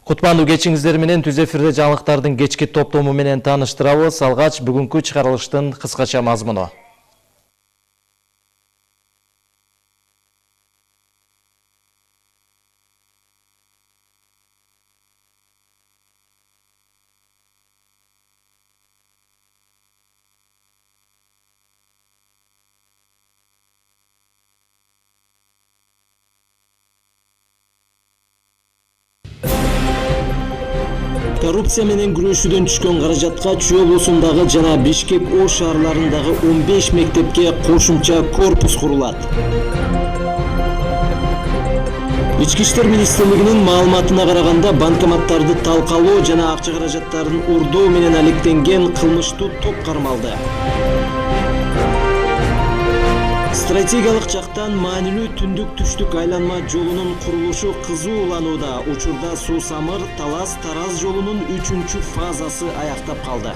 Кутмандуу кечиңиздер менен түз эфирде жаңылыктардын кечки топтому менен тааныштырабыз. Алгач бүгүнкү чыгарылыштын кыскача мазмуну. Коррупция менен күрөшүүдөн түшкөн каражатка Чүй облусундагы жана Бишкек Ош шаарларындагы 15 мектепке кошумча корпус курулат. Ички иштер министрлигинин маалыматына караганда, банкоматтарды талкалоо жана акча каражаттарын урдоо менен алектенген кылмыштуу топ кармалды. Стратегиялык жактан маанилүү түндүк-түштүк айланма жолунун курулушу кызуу уланууда. Учурда Суу-Самыр Талас-Тараз жолунун 3-фазасы аяктап калды.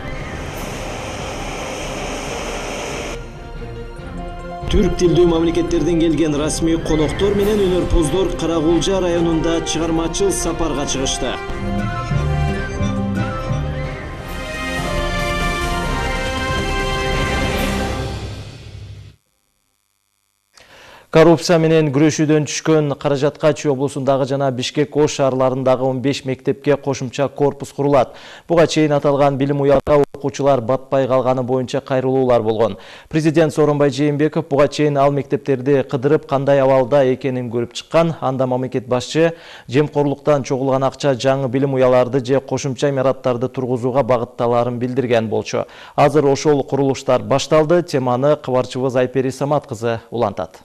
Түрк тилдүү мамлекеттерден келген расмий коноктор менен өнөрпоздор Карагулжа районунда чыгармачыл сапарга чыгышты. Коррупция менен күрөшүүдөн түшкөн каражатка Чүй облусундагы жана Бишкек Ош шаарларындагы 15 мектепке кошумча корпус курулат. Буга чейин аталган билим уяларга окуучулар батпай калганы боюнча кайрылуулар болгон. Президент Сооронбай Жээнбеков буга чейин ал мектептерди кыдырып, кандай абалда экенин көрүп чыккан. Анда мамлекет башчы жемкорлуктан чогулган акча жаңы билим уяларды же кошумча имараттарды тургузууга багытталарын билдирген болчу. Азыр ошол курулуштар башталды. Теманы кабарчыбыз Айпери Самат кызы улантат.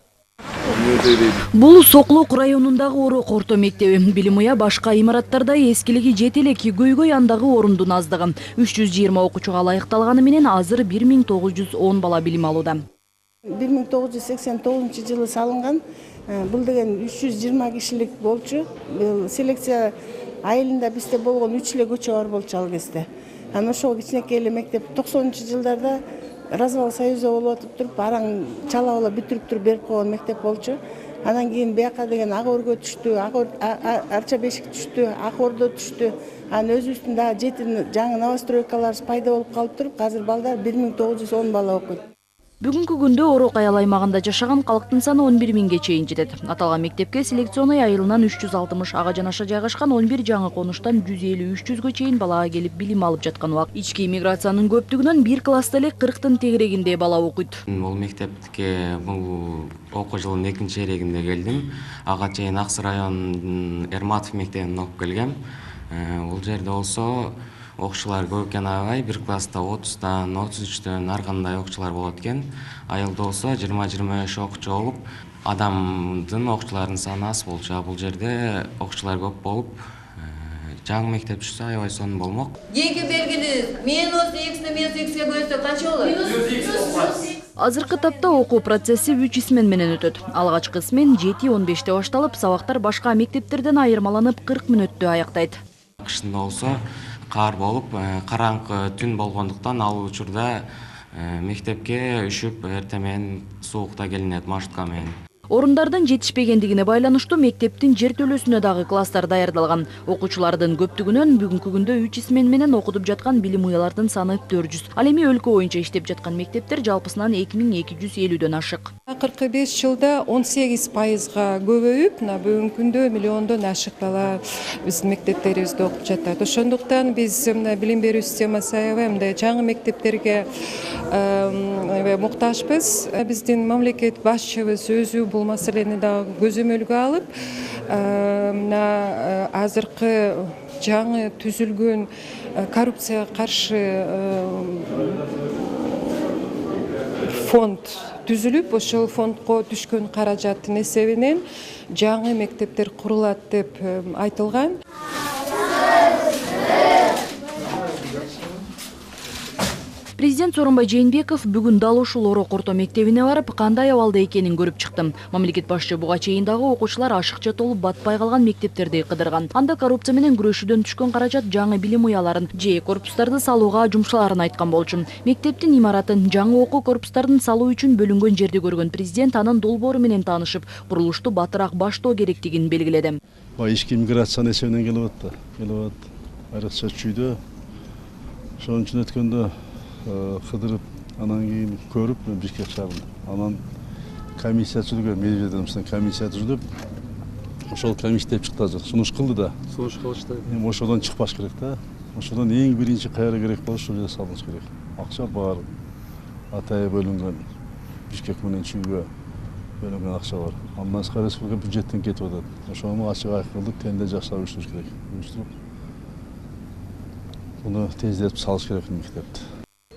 Бул Соклук районундагы Орок орто мектеби. Билим уя башка имараттарда эскилиги жете элек, көйгөй андагы орундун аздыгы. 320 окуучуга ылайыкталганы менен азыр 1910 бала билим алууда. 1989 жылы салынган. Бул деген 320 кишилик болчу. Селекция айылында бизде болгон 3 эле көчө бар болчу ал кезде. Анан ошол кичинекей эле мектеп 90-жылдарда развал союза болуп атып туруп, араң чала бала бүтүрүп туруп берип койгон мектеп болчу. Анан кийин бияка деген Ак өргө түштү, Арча бешик түштү, Ак ордо түштү. Анан өзүбүздүн дагы жети жаңы новостройкалар пайда болуп калып туруп, азыр балдар 1910 бала окуйт. Бүгүнкү күндө Орок айыл аймагында жашаган калктын саны 11 миңге чейин жетет. Аталган мектепке селекционный айылынан 360 ага жанаша жайгашкан 11 жаңы конуштан 150-300гө чейин балага келип билим алып жаткан убак. Ички иммиграциянын көптүгүнөн бир класста эле 40тын тегерегинде бала окуйт. Бул мектепке бул окуу жылынын экинчи чейрегинде келдим. Ага чейин Аксы районунун Эрматов мектебинен окуп келгем. Бул жерде болсо окуучулар көп экен агай, бир класста 30тан, 33төн ар кандай окуучулар болот экен. Айылда болсо 20-25 окуучу болуп, адамдын окуучулардын саны аз болчу. Бул жерде окуучулар көп болуп, жаңы мектеп түшсө аябай сонун болмок. Кийинки белгилер -X-ке көйсө канча болот? Азыркы тапта окуу процесси 3 исмен менен өтөт. Алгачкы исмен 7:15 башталып, сабактар башка мектептерден айырмаланып 40 мүнөттө аяктайт. Кышында болсо кар болуп, караңкы түн болгондуктан ал учурда мектепке үшүп эртең менен суукта келинет маршрутка менен. Орундардын жетишпегендигине байланыштуу мектептин жер төлөсүнө дагы класстар даярдалган. Окуучулардын көптүгүнөн бүгүнкү күндө 3 исмен менен окутуп жаткан билим уялардын саны 400. Ал эми өлкө боюнча иштеп жаткан мектептер жалпысынан 2250дөн ашык. 45 жылда 18%га көбөйүп, бүгүнкү күндө миллиондон ашык бала биздин мектептерибизде окуп жатат. Ошондуктан биз билим берүү системасы аябай мындай жаңы мектептерге муктажбыз. Биздин мамлекет башчыбыз өзү бул маселени дагы көзөмөлгө алып, азыркы жаңы түзүлгөн коррупцияга каршы фонд түзүлүп, ошол фондко түшкөн каражаттын эсебинен жаңы мектептер курулат деп айтылган. Президент Сооронбай Жээнбеков бүгүн дал ушул Орок орто мектебине барып, кандай абалда экенин көрүп чыкты. Мамлекет башчы буга чейин дагы окуучулар ашыкча толуп батпай калган мектептерди кыдырган. Анда коррупция менен күрөшүүдөн түшкөн каражат жаңы билим уяларын же корпустарды салууга жумшаларын айткан болчу. Мектептин имаратын, жаңы окуу корпустарын салуу үчүн бөлүнгөн жерди көргөн президент анын долбоору менен таанышып, курулушту батыраак баштоо керектигин белгиледи. Ички миграциянын эсебинен келип атты. Айрыкча чүйдө. Ошон үчүн өткөндө кыдырып, анан кийин көрүп Бишкек шаарында. Анан комиссия түзүлгөн, Медведевскийден комиссия түзүлүп, ошол комиссия деп чыкты азыр. Сунуш кылды да. Сунуш кылышты. Эми ошодон чыкпаш керек да. Ошодон эң биринчи кайра керек болсо ошол жерге салыныш керек. Акча бар. Атайы бөлүнгөн. Бишкек менен чүйгө бөлүнгөн акча бар. Андан тышкары республика бюджеттен кетип атат. Ошону ачык айкылдык тенде жакшы уюштуруш керек. Буну тездетип салыш керек мектепти.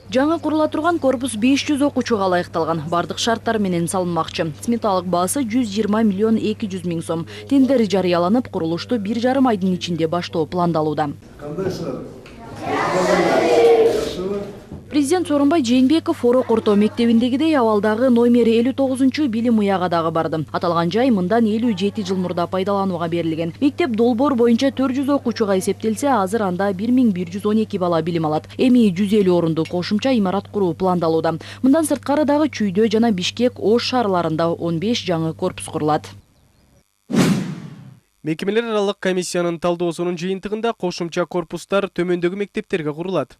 Жаңы курула турган корпус 500 окуучуга ылайыкталган. Бардык шарттар менен салынмакчы. Сметалык баасы 120 миллион 200 миң сом. Тендер жарыяланып, курулушту 1,5 айдын ичинде баштоо пландалууда. Президент Сооронбай Жээнбеков Орок орто мектебиндегидей абалдагы номер 59 билим уяга дагы барды. Аталган жай мындан 57 жыл мурда пайдаланууга берилген. Мектеп долбоор боюнча 400 окуучуга эсептелсе, азыр анда 1112 бала билим алат. Эми 150 орунду кошумча имарат куруу пландалууда. Мындан сырткары дагы Чүйдө жана Бишкек, Ош шаарларында 15 жаңы корпус курулат. Мекемелер аралык комиссиянын талдоосунун жыйынтыгында кошумча корпустар төмөндөгү мектептерге курулат.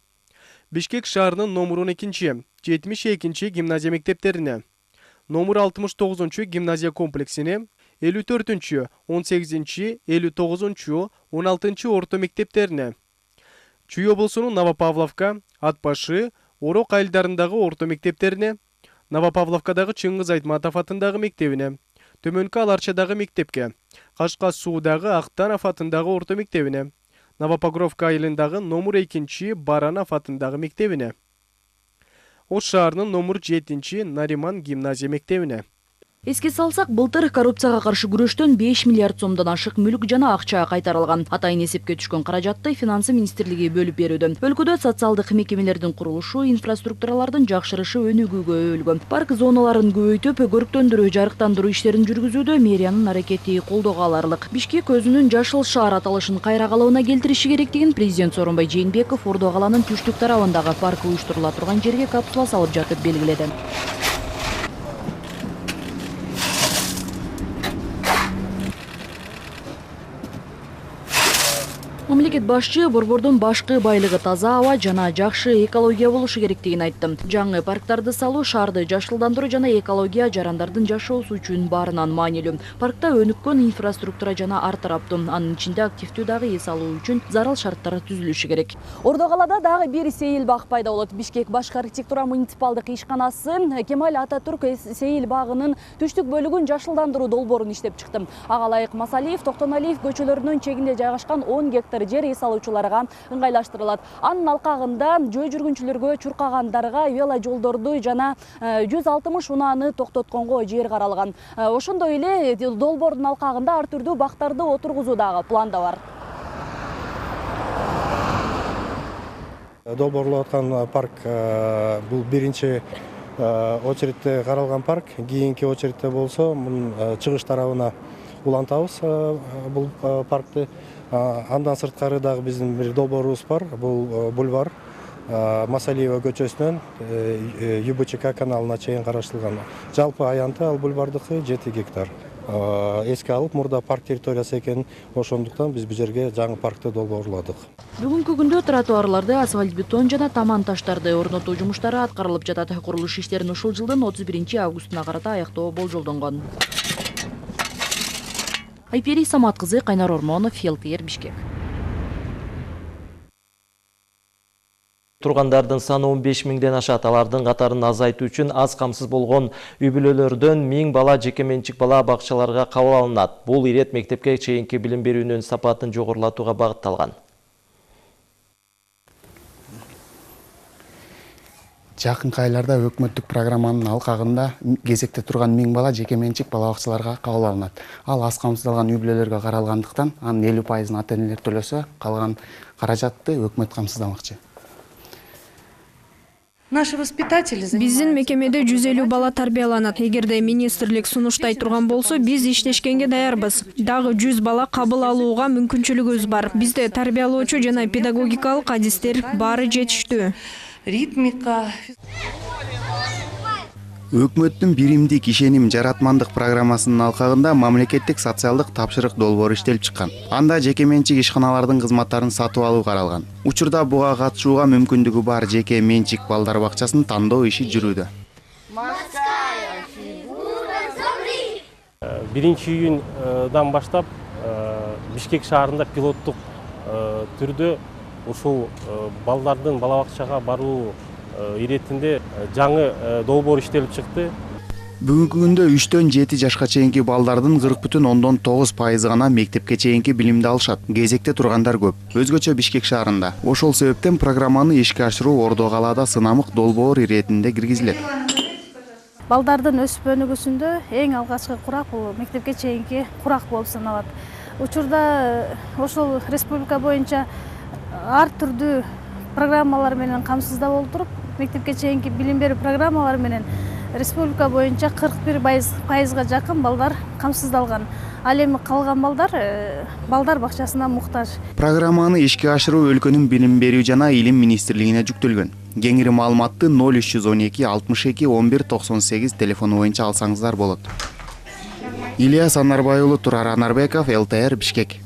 Бишкек шаарынын номер 12, 72 гимназия мектептерине, номер 69 гимназия комплексине, 54, 18, 59, 16 орто мектептерине, Чүй облусунун Новопавловка, Атбашы, Орок айылдарындагы орто мектептерине, Новопавловкадагы Чыңгыз Айтматов атындагы мектебине, Төмөнкү Аларчадагы мектепке, Кашка Суудагы Актанов атындагы орто мектебине, Новопогровка айылындагы номер 2 Баранов атындагы мектебине, Ош шаарынын номер 7 Нариман гимназия мектебине. Эске салсак, былтыр коррупцияга каршы күрөштөн 5 миллиард сомдон ашык мүлк жана акча кайтарылган. Атайын эсепке түшкөн каражатты финансы министрлиги бөлүп берүүдө. Өлкөдө социалдык мекемелердин курулушу, инфраструктуралардын жакшырышы өнүгүүгө өйүлгөн. Парк зоналарын көбөйтүп, көрктөндүрүү, жарыктандыруу иштерин жүргүзүүдө мэриянын аракети колдоого аларлык. Бишкек өзүнүн жашыл шаар аталышын кайра калыбына келтириши керектигин президент Сооронбай Жээнбеков Ордо каланын түштүк тарабындагы парк уюштурула турган жерге капсула салып жатып белгиледи. Мамлекет башчы борбордун башкы байлыгы таза аба жана жакшы экология болушу керектигин айтты. Жаңы парктарды салуу шаарды жашылдандыруу жана экология жарандардын жашоосу үчүн баарынан маанилүү. Паркта өнүккөн инфраструктура жана ар тараптуу, анын ичинде активдүү дагы эс алуу үчүн зарыл шарттар түзүлүшү керек. Ордо калада дагы бир сейил бак пайда болот. Бишкек башкы архитектура муниципалдык ишканасы Кемаль Ататүрк сейил багынын түштүк бөлүгүн жашылдандыруу долбоорун иштеп чыкты. Ага ылайык Масалиев, Токтоналиев көчөлөрүнүн чегинде жайгашкан 10 гектар жер эс алуучуларга ыңгайлаштырылат. Анын алкагында жөө жүргүнчүлөргө, чуркагандарга вело жолдорду жана 160 унааны токтотконго жер каралган. Ошондой эле долбоордун алкагында ар түрдүү бактарды отургузуу дагы планда бар. Долбоорлоп аткан парк бул биринчи очередте каралган парк. Кийинки очередте болсо мунун чыгыш тарабына улантабыз бул паркты. Андан сырткары дагы биздин бир долбоорубуз бар. Бул бульвар Масалиева көчөсүнөн ЮБЧК каналына чейин караштырылган. Жалпы аянты ал бульвардыкы 7 гектар. Эске алып, мурда парк территориясы экенин, ошондуктан биз бул жерге жаңы паркты долбоорладык. Бүгүнкү күндө тротуарларды, асфальт бетон жана таман таштарды орнотуу жумуштары аткарылып жатат. Курулуш иштерин ушул жылдын 31 августуна карата аяктоо болжолдонгон. Айпери Самат кызы, Кайнар Ормонов, ФЛТР, Бишкек. Тургандардын саны 15 миңден ашат. Алардын катарын азайтуу үчүн аз камсыз болгон үй бүлөлөрдөн 1000 бала жеке менчик бала бакчаларга кабыл алынат. Бул ирет мектепке чейинки билим берүүнүн сапатын жогорулатууга багытталган. Жакынкы айларда өкмөттүк программанын алкагында кезекте турган 1000 бала жеке менчик бала бакчаларга кабыл алынат. Ал аз камсыздалган үй бүлөлөргө каралгандыктан, анын 50%-ын ата-энелер төлөсө, калган каражатты өкмөт камсыздамакчы. Биздин мекемеде 150 бала тарбияланат. Эгерде министрлик сунуштай турган болсо, биз иштешкенге даярбыз. Дагы 100 бала кабыл алууга мүмкүнчүлүгүбүз бар. Бизде тарбиялоочу жана педагогикалык адистер баары жетиштүү. Ритмика. Өкмөттүн биримдик ишеним жаратмандык программасынын алкагында мамлекеттик социалдык тапшырык долбоору иштелип чыккан. Анда жеке менчик ишканалардын кызматтарын сатып алуу каралган. Учурда буга катышууга мүмкүндүгү бар жеке менчик балдар бакчасын тандоо иши жүрүүдө. 1-июндан баштап Бишкек шаарында пилоттук түрдө ушул балдардын бала бакчага баруу иретинде жаңы долбоор иштелип чыкты. Бүгүнкү күндө 3-төн 7 жашка чейинки балдардын 40,9% гана мектепке чейинки билимди алышат. Кезекте тургандар көп. Өзгөчө Бишкек шаарында. Ошол себептен программаны ишке ашыруу Ордо калаада сынамык долбоор иретинде киргизилет. Балдардын өсүп өнүгүүсүндө эң алгачкы курак бул мектепке чейинки курак болуп саналат. Учурда ошол республика боюнча ар түрдүү программалар менен камсыздап олтуруп, мектепке чейинки билим берүү программалары менен республика боюнча 41%га жакын балдар камсыздалган. Ал эми калган балдар бакчасына муктаж. Программаны ишке ашыруу өлкөнүн билим берүү жана илим министрлигине жүктөлгөн. Кеңири маалыматты 0312 62 11 98 телефону боюнча алсаңыздар болот. Ильяс Анарбай уулу, Турар Анарбеков, ЛТР, Бишкек.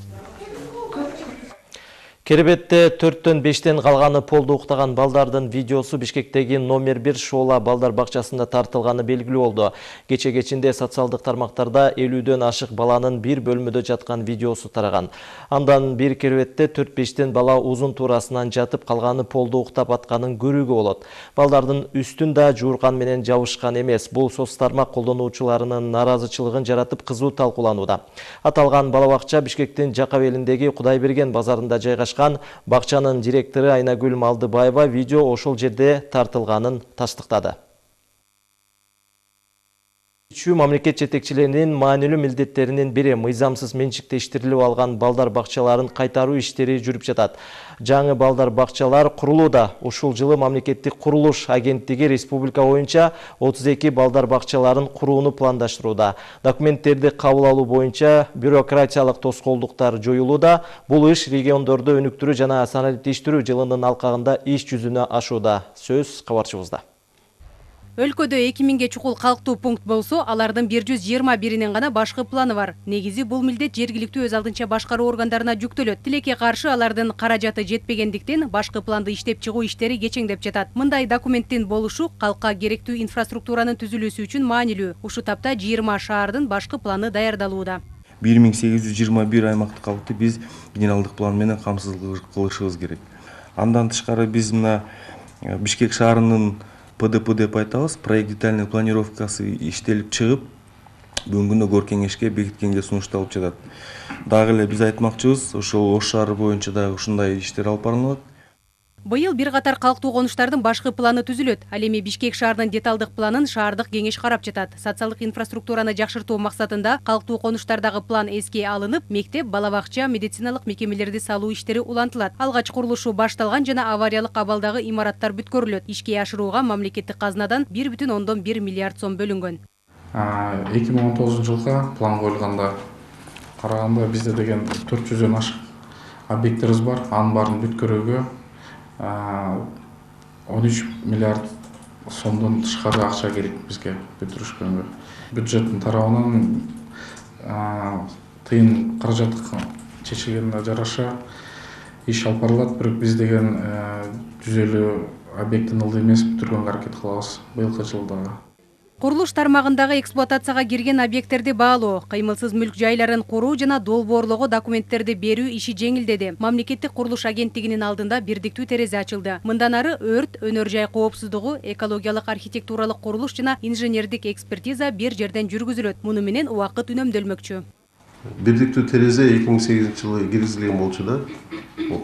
Керебетте 4-төн 5-тен калганы полду уктаган балдардын видеосу Бишкектеги номер 1 Шоола балдар бакчасында тартылганы белгилүү болду. Кече-кечинде социалдык тармактарда 50дөн ашык баланын бир бөлмөдө жаткан видеосу тараган. Андан бир керебетте 4-5тен бала узун туурасынан жатып калганы полду уктап атканын көрүүгө болот. Балдардын үстүн да жууркан менен жабышкан эмес. Бул соц тармак колдонуучуларынын наразычылыгын жаратып кызуу талкууланууда. Аталган бала бакча Бишкектин Жакабелиндеги Кудайберген базарында жайгашкан. Бакчанын директору Айнагүл Малдыбаева видео ошол жерде тартылганын тастыктады. Мамлекет жетекчилеринин маанилүү милдеттеринин бири мыйзамсыз менчиктештирилип алган балдар бакчаларын кайтаруу иштери жүрүп жатат. Жаңы балдар бакчалар курулууда. Ушул жылы мамлекеттик курулуш агенттиги республика боюнча 32 балдар бакчаларын курууну пландаштырууда. Документтерди кабыл алуу боюнча бюрократиялык тоскоолдуктар жоюлууда. Бул иш региондордо өнүктүрүү жана саналиктештирүү жылынын алкагында иш жүзүнө ашууда. Сөз кабарчыбызда. Өлкөдө 2000ге чукул калктуу пункт болсо, алардын 121-нен гана башкы планы бар. Негизи бул милдет жергиликтүү өз алдынча башкаруу органдарына жүктөлөт. Тилекке каршы алардын каражаты жетпегендиктен башкы планды иштеп чыгуу иштери кечеңдеп жатат. Мындай документтин болушу калкка керектүү инфраструктуранын түзүлүүсү үчүн маанилүү. Ушу тапта 20 шаардын башкы планы даярдалууда. 1821 аймактык калкты биз генералдык план менен камсыз кылышыбыз керек. Андан тышкары биз мына Бишкек шаарынын ПДП деп айтабыз, проект детальный планировкасы иштелип чыгып, бүгүнкү күндө кор кеңешке бекиткенге сунушталып жатат. Дагы эле биз айтмакчыбыз, ошол Ош шаары боюнча дагы ушундай иштер алып барылат. Быйыл бир катар калктуу конуштардын башкы планы түзүлөт. Ал эми Бишкек шаарынын деталдык планын шаардык кеңеш карап жатат. Социалдык инфраструктураны жакшыртуу максатында калктуу конуштардагы план эске алынып, мектеп, бала бакча, медициналык мекемелерди салуу иштери улантылат. Алгач курулушу башталган жана авариялык абалдагы имараттар бүткөрүлөт. Ишке ашырууга мамлекеттик казнадан 1,1 миллиард сом бөлүнгөн. 2019 жылга план коюлганда караганда бизде деген 400дөн ашык объекттерибиз бар. Анын баарын бүткөрүүгө 13 миллиард сомдон тышкары акча керек бизге бүтүрүшкөнгө. Бюджеттин тарабынан тыйын каражат чечилгенине жараша иш алып барылат, бирок биз деген жүзөлүү объекттин ылдый эмес бүтүргөнгө аракет кылабыз быйылкы жылдагы. Курулуш тармагындагы эксплуатацияга кирген объекттерди баалоо, кыймылсыз мүлк жайларын куруу жана долбоорлоого документтерди берүү иши жеңилдеди. Мамлекеттик курулуш агенттигинин алдында бирдиктүү терезе ачылды. Мындан ары өрт, өнөр жай коопсуздугу, экологиялык архитектуралык курулуш жана инженердик экспертиза бир жерден жүргүзүлөт. Муну менен убакыт үнөмдөлмөкчү. Бирдиктүү терезе 2008 жылы киргизилген болчу да,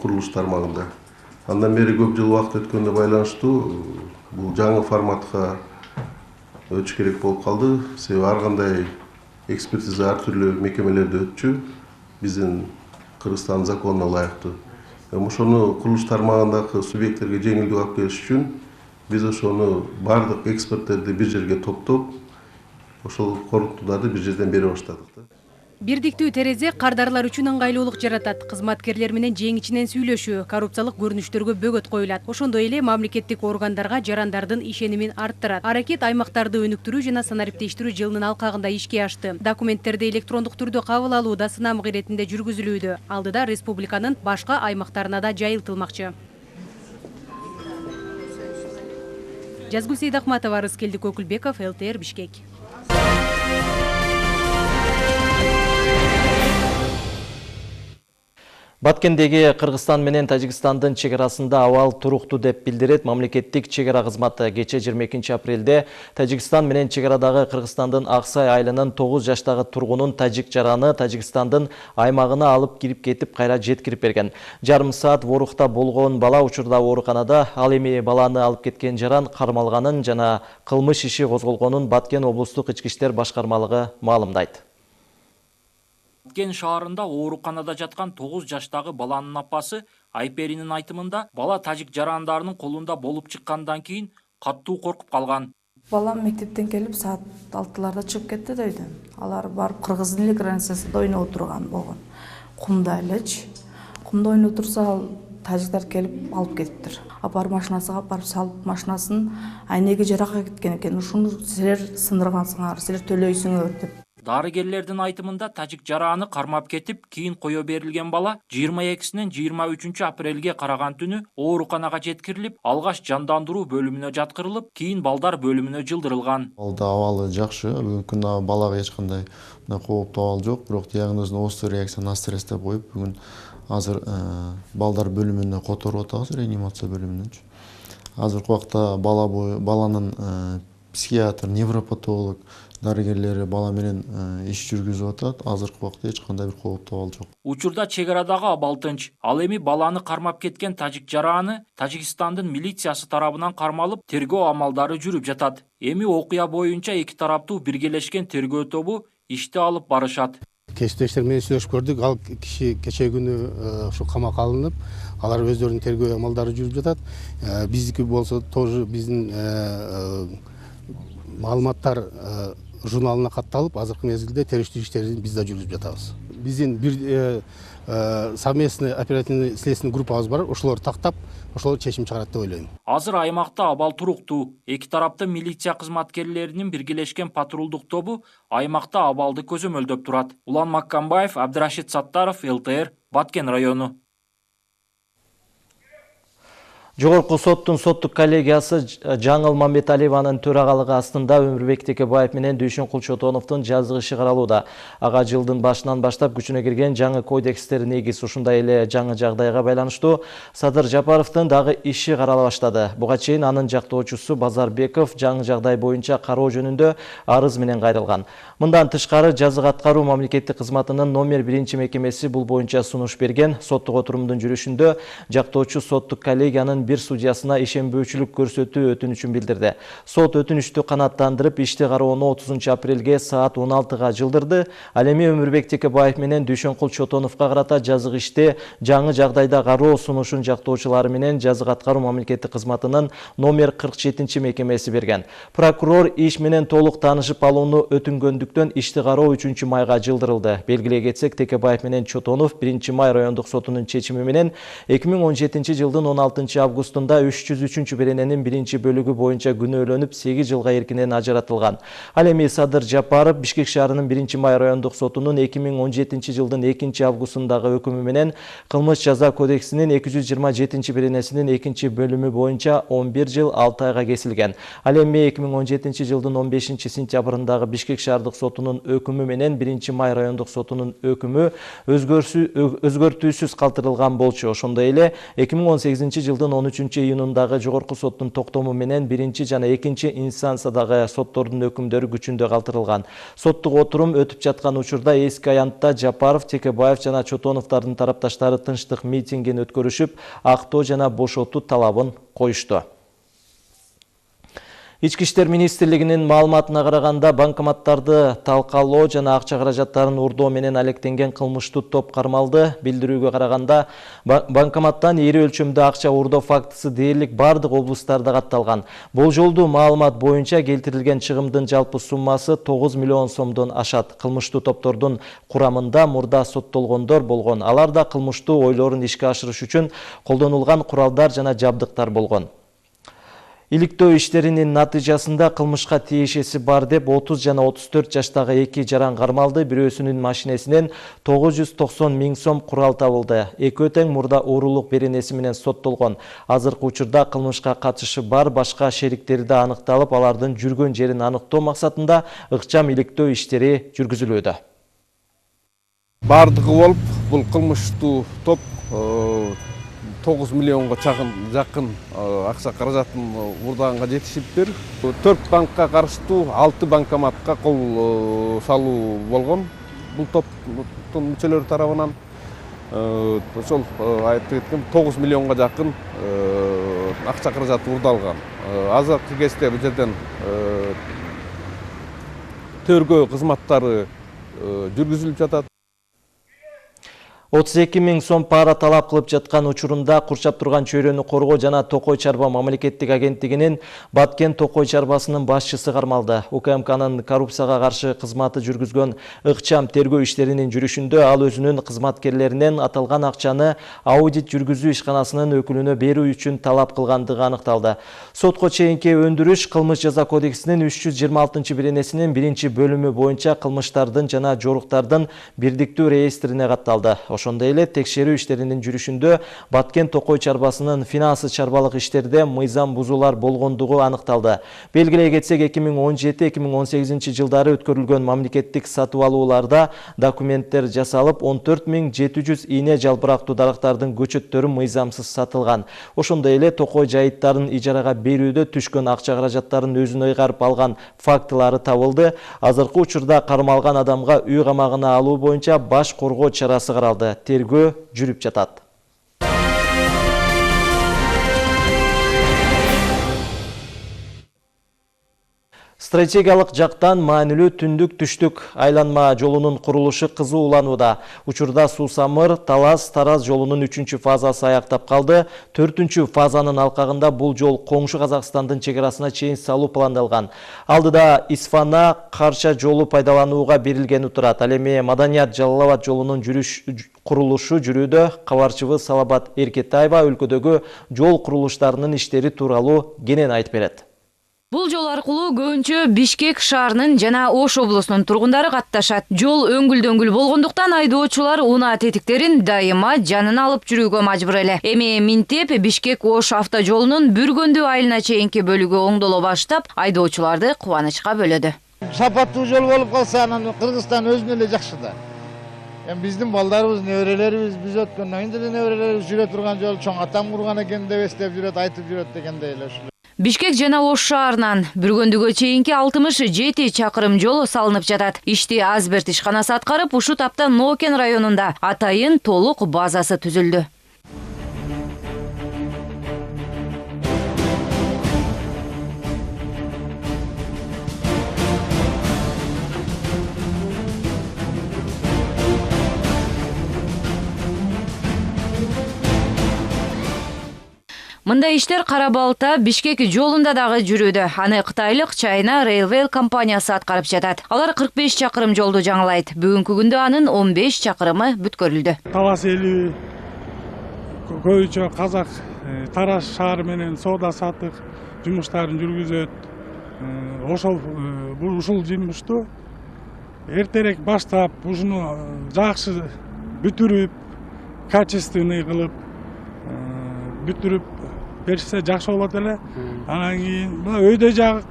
курулуш тармагында. Андан бери көп жыл убакыт өткөнгө байланыштуу бул жаңы форматка өтүш керек болуп калды. Себеби ар кандай экспертиза ар түрлүү мекемелерде өтчү. Биздин Кыргызстан законуна ылайыктуу. Ошону курулуш тармагындагы субъекттерге жеңилдик алып келиш үчүн Биз ошону бардык эксперттерди бир жерге топтоп, ошол корутууларды бир жерден бере баштадык. Бирдиктүү терезе кардарлар үчүн ыңгайлуулук жаратат. Кызматкерлер менен жең ичинен сүйлөшүү, коррупциялык көрүнүштөргө бөгөт коюлат. Ошондой эле мамлекеттик органдарга жарандардын ишенимин арттырат. Аракет аймактарды өнүктүрүү жана санариптештирүү жылынын алкагында ишке ашты. Документтерди электрондук түрдө кабыл алуу да сынамык иретинде жүргүзүлүүдө. Алдыда республиканын башка аймактарына да жайылтылмакчы. Жазгүл Сейдахматова, Рыскелди Көкүлбеков, ЛТР, Бишкек. Баткендеги Кыргызстан менен Тажикстандын чегарасында абал туруктуу деп билдирет мамлекеттик чегара кызматы. Кече 22 апрелде Тажикстан менен чегарадагы Кыргызстандын Аксай айылынын 9 жаштагы тургунун тажик жараны Тажикстандын аймагына алып кирип кетип кайра жеткирип берген. Жарым саат воорукта болгон бала учурда ооруканада, ал эми баланы алып кеткен жаран кармалганын жана кылмыш иши козголгонун Баткен облустук ички иштер башкармалыгы маалымдайт. Баткен шаарында ооруканада жаткан 9 жаштагы баланын апасы Айперинин айтымында бала тажик жарандарынын колунда болуп чыккандан кийин каттуу коркуп калган. Балам мектептен келип саат 6-ларда чыгып кетти дейди. Алар барып Кыргыздын эле границасында ойноп турган болгон. Кумда элечи. Кумда ойноп турса ал тажиктер келип алып кетиптир. Апар машинасына барып салып машинасын айнеги жаракка кеткен экен. Ушуну силер сындыргансыңар, силер төлөйсүңөр деп. Дарыгерлердин айтымында тажик жараны кармап кетип, кийин кое берилген бала 22-синен 23 апрелге караган түнү ооруканага жеткирилип, алгаш жандандыруу бөлүмүнө жаткырылып, кийин балдар бөлүмүнө жылдырылган. Балда абалы жакшы, бүгүнкү күндө балага эч кандай кооптуу абал жок, бирок диагнозун остро реакция стресс деп коюп, бүгүн азыр балдар бөлүмүнө которуп атабыз, реанимация бөлүмүнөнчү. Азыркы убакта баланын психиатр, невропатолог дарыгерлери бала менен иш жүргүзүп атат. Азыркы убакта эч кандай бир кооптуу абал жок. Учурда чегарадагы абал тынч. Ал эми баланы кармап кеткен тажик жараны Тажикстандын милициясы тарабынан кармалып, тергөө амалдары жүрүп жатат. Эми окуя боюнча эки тараптуу биргелешкен тергөө тобу ишти алып барышат. Кесиптештер менен сүйлөшүп көрдүк. Ал киши кече күнү ушу камакка алынып, алар өздөрүнүн тергөө амалдары жүрүп жатат. Биздики болсо тоже биздин маалыматтар журналына катталып, азыркы мезгилде териштирүү иштерин биз да жүргүзүп жатабыз. Биздин бир совместный оперативный следственный группабыз бар, ошолор тактап, ошолор чечим чыгарат деп ойлойм. Азыр аймакта абал туруктуу. Эки тараптын милиция кызматкерлеринин биргелешкен патрулдук тобу аймакта абалды көзөмөлдөп турат. Улан Маккамбаев, Абдырашид Саттаров, ЛТР, Баткен району. Жогорку соттун соттук коллегиясы Жаңыл Мамбеталиеванын төрагалыгы астында Өмүрбек Текебаев менен Дүйшүн Кулчотоновдун жаздык иши каралууда. Ага жылдын башынан баштап күчүнө кирген жаңы кодекстер негиз, ушундай эле жаңы жагдайга байланыштуу Садыр Жапаровдун дагы иши карала баштады. Буга чейин анын жактоочусу Базарбеков жаңы жагдай боюнча кароо жөнүндө арыз менен кайрылган. Мындан тышкары жазык аткаруу мамлекеттик кызматынын номер 1 мекемеси бул боюнча сунуш берген. Соттук отурумдун жүрүшүндө жактоочу соттук коллегиянын бир судьясына ишенбөөчүлүк көрсөтүү өтүнүчүн билдирди. Сот өтүнүчтү канааттандырып, ишти кароону 30 апрелге саат 16-га жылдырды. Ал эми Өмүрбек Текебаев менен Дүйшөн Кулчотоновго карата жазык ишти жаңы жагдайда кароо сунушун жактоочулары менен жазык аткаруу мамлекеттик кызматынын номер 47 мекемеси берген. Прокурор иш менен толук таанышып алууну өтүнгөндүктөн ишти кароо 3 майга жылдырылды. Белгилей кетсек, Текебаев менен Чотонов 1 май райондук сотунун чечими менен 2017 жылдын 16 августунда 303 берененин 1 бөлүгү боюнча күнөөлөнүп 8 жылга эркинен ажыратылган. Ал эми Садыр Жапаров Бишкек шаарынын 1 май райондук сотунун 2017 жылдын 2 августундагы өкүмү менен кылмыш жаза кодексинин 227 беренесинин 2 бөлүмү боюнча 11 жыл 6 айга кесилген. Ал эми 2017 жылдын 15 сентябрындагы Бишкек шаардык сотунун өкүмү менен 1 май райондук сотунун өкүмү өзгөртүүсүз калтырылган болчу. Ошондой эле 2018 жылдын 13 июнундагы жогорку соттун токтому менен 1 жана 2 инстанциядагы соттордун өкүмдөрү күчүндө калтырылган. Соттук отурум өтүп жаткан учурда эски аянтта Жапаров, Текебаев жана Чотоновдордун тарапташтары тынчтык митингин өткөрүшүп, актоо жана бошотуу талабын коюшту. Ички иштер министрлигинин маалыматына караганда банкоматтарды талкалоо жана акча каражаттарын урдоо менен алектенген кылмыштуу топ кармалды. Билдирүүгө караганда банкоматтан ири өлчөмдө акча урдоо фактысы дээрлик бардык облустарда катталган. Болжолдуу маалымат боюнча келтирилген чыгымдын жалпы суммасы 9 миллион сомдон ашат. Кылмыштуу топтордун курамында мурда соттолгондор болгон. Аларда кылмыштуу ойлорун ишке ашырыш үчүн колдонулган куралдар жана жабдыктар болгон. Иликтөө иштеринин натыйжасында кылмышка тиешеси бар деп 30 жана 34 жаштагы эки жаран кармалды. Бирөөсүнүн машинесинен 990 миң сом курал табылды. Экөө тең мурда уурулук беренеси менен соттолгон. Азыркы учурда кылмышка катышы бар башка шериктери да аныкталып, алардын жүргөн жерин аныктоо максатында ыкчам иликтөө иштери жүргүзүлүүдө. Бардыгы болуп, бул кылмыштуу топ 9 миллионга жакын акча каражатын урдаганга жетишиптир. 4 банкка карыштуу 6 банкоматка кол салуу болгон. Бул топтун мүчөлөрү тарабынан ошол айтып кеткем 9 миллионга жакын акча каражаты урдалган. Азыркы кезде бул жерден тергөө кызматтары жүргүзүлүп жатат. 32 миң сом пара талап кылып жаткан учурунда курчап турган чөйрөнү коргоо жана Токой чарба мамлекеттик агенттигинин Баткен Токой чарбасынын башчысы кармалды. УКМКнын коррупцияга каршы кызматы жүргүзгөн ыкчам тергөө иштеринин жүрүшүндө ал өзүнүн кызматкерлеринен аталган акчаны аудит жүргүзүү ишканасынын өкүлүнө берүү үчүн талап кылгандыгы аныкталды. Сотко чейинки өндүрүш кылмыш жаза кодексинин 326-беренесинин 1-бөлүмү боюнча кылмыштардын жана жоруктардын бирдиктүү реестрине катталды. Ошондой эле текшерүү иштеринин жүрүшүндө Баткен Токой чарбасынын финансы чарбалык иштерде мыйзам бузуулар болгондугу аныкталды. Белгилей кетсек, 2017-2018 жылдары өткөрүлгөн мамлекеттик сатып алууларда документтер жасалып, 14.700 ийне жалбырактуу дарактардын көчөттөрү мыйзамсыз сатылган. Ошондой эле Токой жайыттарын ижарага берүүдө түшкөн акча каражаттарын өзүнө ыйгарып алган фактылары табылды. Азыркы учурда кармалган адамга үй камагына алуу боюнча баш коргоо чарасы каралды. Тергөө жүрүп жатат. Стратегиялык жактан маанилүү түндүк-түштүк айланма жолунун курулушу кызууланууда. Учурда Суу-Самыр Талас-Тараз жолунун 3-фазасы аяктап калды. 4-фазанын алкагында бул жол коңшу Казакстандын чекарасына чейин салуу пландалган. Алдыда Исфана Карча жолу пайдаланууга берилгени турат. Ал эми Маданият Жалал-Абад жолунун курулушу жүрүүдө. Кабарчыбыз Салабат Эркетаева өлкөдөгү жол курулуштарынын иштери тууралуу кенен айтып берет. Бул жол аркылуу көбүнчө Бишкек шаарынын жана Ош облусунун тургундары катташат. Жол өңгүл-дөңгүл болгондуктан айдоочулар унаа тетиктерин дайыма жанына алып жүрүүгө мажбур эле. Эми Минтеп Бишкек-Ош автожолунун Бүргөндүү айылына чейинки бөлүгү оңдоло баштап, айдоочуларды кубанычка бөлөдү. Сапаттуу жол болуп калса, анан Кыргызстан өзүнө эле жакшы да. Биздин балдарыбыз, неберелерибиз, биз өткөндөн кийин неберелерибиз жүрө турган жол чоң атам курган экен деп эстеп жүрөт, айтып жүрөт дегендей эле ушул. Бишкек жана Ош шаарынан Бүргөндүгө чейинки 67 чакырым жол салынып жатат. Ишти Азберт ишканасы аткарып, ушу тапта Нокен районунда атайын толук базасы түзүлдү. Мындай иштер Кара-Балта Бишкек жолунда дагы жүрүүдө. Аны Кытайлык China Railway компаниясы аткарып жатат. Алар 45 чакырым жолду жаңылайт. Бүгүнкү күндө анын 15 чакырымы бүткөрүлдү. Талас эли көбүнчө казак Тараз шаары менен соода саттык жумуштарын жүргүзөт. Ушул жумушту эртерээк баштап, ушуну жакшы бүтүрүп, качественный кылып бүтүрүп берсе жакшы болот эле. Анан кийин мына өйдө жак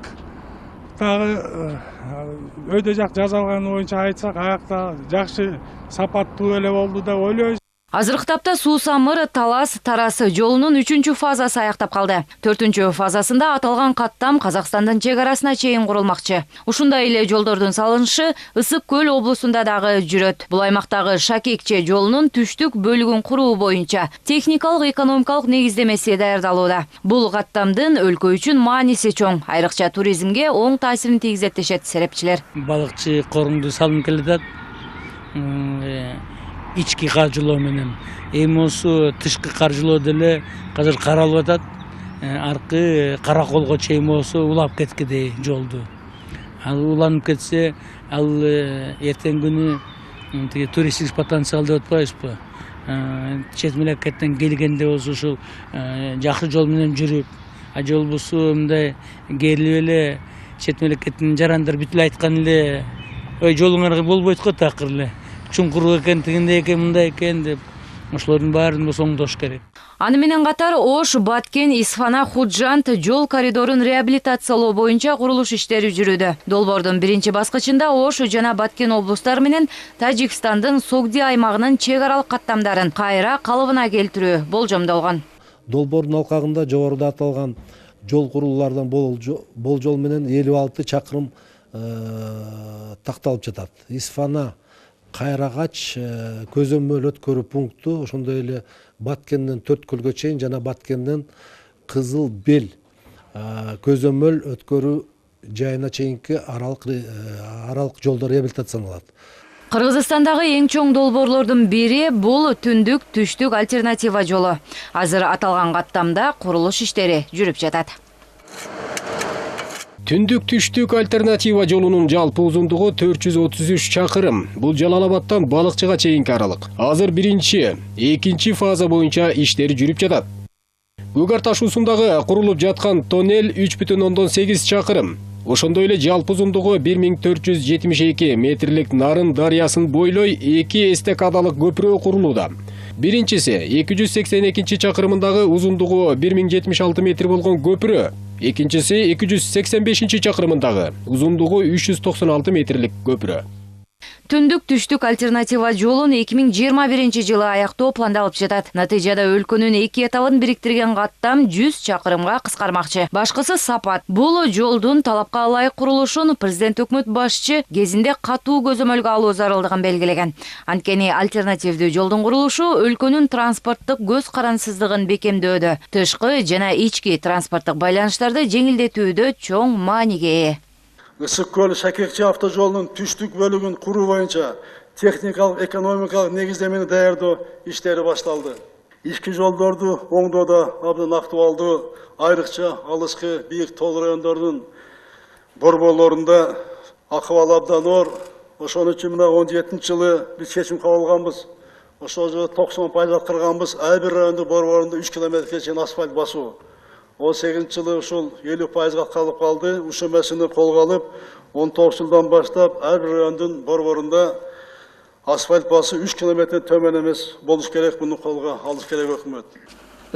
жасалганы боюнча айтсак, аякта жакшы сапаттуу эле болду деп ойлойбуз. Азыркы тапта Суу-Самыр Талас Тарасы жолунун 3-чү фазасы аяктап калды. 4-чү фазасында аталган каттам Казакстандын чек арасына чейин курулмакчы. Ушундай эле жолдордун салынышы Ысык Көл облусунда дагы жүрөт. Бул аймактагы Шакекче жолунун түштүк бөлүгүн куруу боюнча техникалык экономикалык негиздемеси даярдалууда. Бул каттамдын өлкө үчүн мааниси чоң, айрыкча туризмге оң таасирин тийгизет дешет серепчилер. Балыкчы корунду салынып келатат. Ички каржылоо менен эмосу тышкы каржылоо деле азыр каралып атат. Аркы Караколго чейин болсо улап кеткидей жолду. Ал уланып кетсе, ал эртең күнү туристтик потенциал деп атпайбызбы? Чет мамлекеттен келгенде болсо ушул жакшы жол менен жүрүп, жол болсо мындай келип эле чет мамлекеттин жарандар бүт эле айткан эле жолуңар болбойт го такыр эле. Чуңкур экен, тигиндей экен, мындай экен деп ошолордун баарын оңдош керек. Аны менен катар Ош, Баткен, Исфана, Худжант жол коридорун реабилитациялоо боюнча курулуш иштери жүрүүдө. Долбоордун биринчи баскычында Ош жана Баткен облустары менен Тажикстандын Согди аймагынын чек аралык каттамдарын кайра калыбына келтирүү болжомдолгон. Долбоордун алкагында жогоруда аталган жол курулуулардан болжол менен 56 чакырым такталып жатат. Исфана Кайрагач көзөмөл өткөрүү пункту, ошондой эле Баткенден Төрткөлгө чейин жана Баткенден Кызыл Бел көзөмөл өткөрүү жайына чейинки аралык жолдор реабилитацияланат. Кыргызстандагы эң чоң долбоорлордун бири бул түндүк-түштүк альтернатива жолу. Азыр аталган каттамда курулуш иштери жүрүп жатат. Түндүк-түштүк альтернатива жолунун жалпы узундугу 433 чакырым. Бул Жалалабадтан Балыкчыга чейинки аралык. Азыр биринчи, экинчи фаза боюнча иштери жүрүп жатат. Көгөр ташуусундагы курулуп жаткан тоннель 3,8 чакырым. Ошондой эле жалпы узундугу 1472 метрлик Нарын дарыясын бойлой 2 эстакадалык көпүрө курулууда. Биринчиси 282 чакырымындагы узундугу 1076 метр болгон көпүрө. Экинчиси 285 чакырымындагы узундугу 396 метрлик көпүрө. Түндүк-түштүк альтернатива жолун 2021 жылы аяктоо пландалып жатат. Натыйжада өлкөнүн эки этабын бириктирген каттам 100 чакырымга кыскармакчы. Башкысы сапат. Бул жолдун талапка ылайык курулушун президент өкмөт башчы кезинде катуу көзөмөлгө алуу зарылдыгын белгилеген. Анткени альтернативдүү жолдун курулушу өлкөнүн транспорттук көз карансыздыгын бекемдөөдө, тышкы жана ички транспорттук байланыштарды жеңилдетүүдө чоң мааниге ээ. Ысык Көл Шакекче автожолунун түштүк бөлүгүн куруу боюнча техникалык экономикалык негиздемени даярдоо иштери башталды. Ички жолдорду оңдоодо абдан актуалдуу, айрыкча алыскы бийик тол райондордун борборлорунда акыбалы абдан оор. Ошон үчүн мына 17 жылы биз чечим кабыл алганбыз. Ошол жылы 90% аткарганбыз. Ар бир райондун борборунда 3 километрге чейин асфальт басуу. 18 жылы ушул 50%га калып калды. Ушул маселени колго алып, 19 жылдан баштап ар бир райондун борборунда асфальт басуу 3 километрден төмөн эмес болуш керек. Буну колго алыш керек өкмөт.